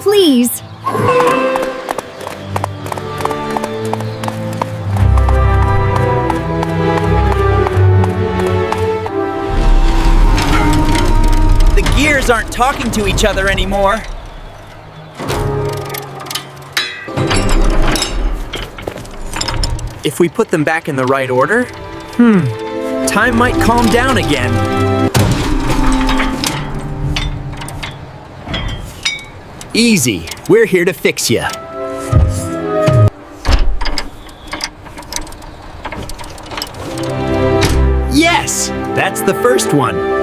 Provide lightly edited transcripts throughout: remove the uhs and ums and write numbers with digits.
Please. The gears aren't talking to each other anymore. If we put them back in the right order, time might calm down again. Easy. We're here to fix you. Yes! That's the first one.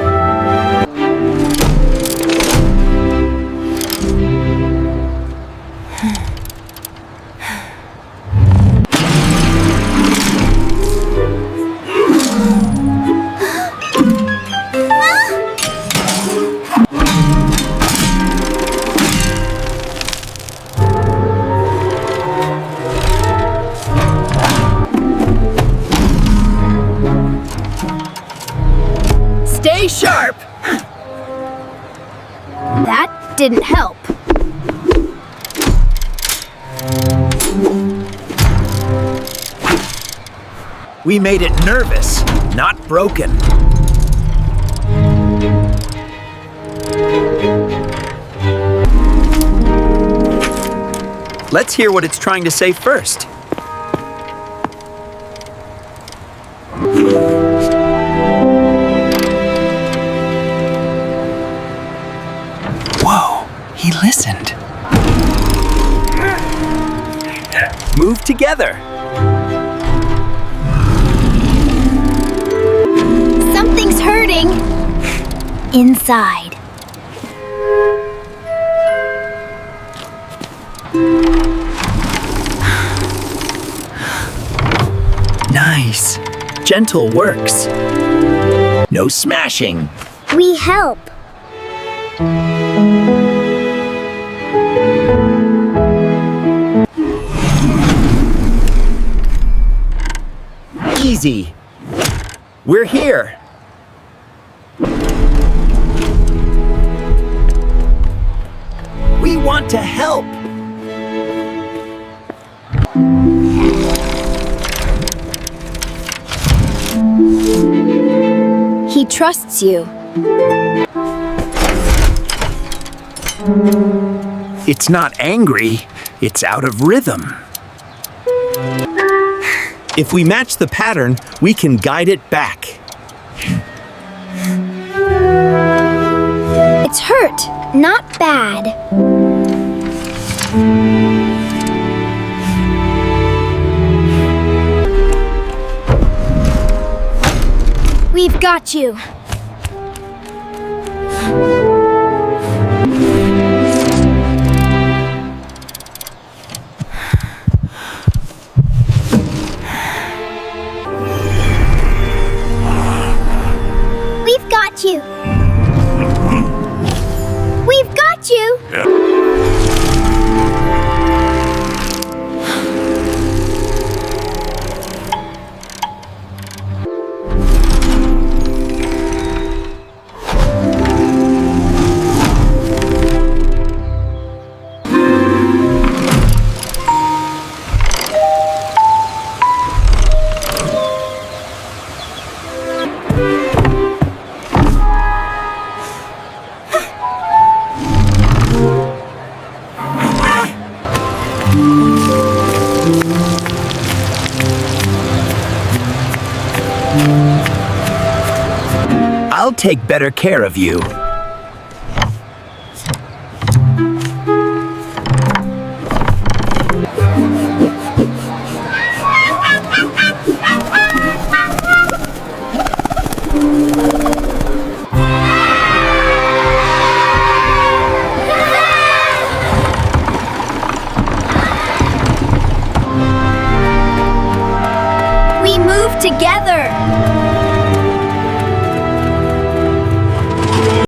Stay sharp! That didn't help. We made it nervous, not broken. Let's hear what it's trying to say first. Whoa, he listened. Move together. Something's hurting. Inside. Nice. Gentle works. No smashing. We help. Easy. We're here. We want to help. He trusts you. It's not angry, it's out of rhythm. If we match the pattern, we can guide it back. It's hurt, not bad. We've got you. We've got you. We've got you. I'll take better care of you. move together.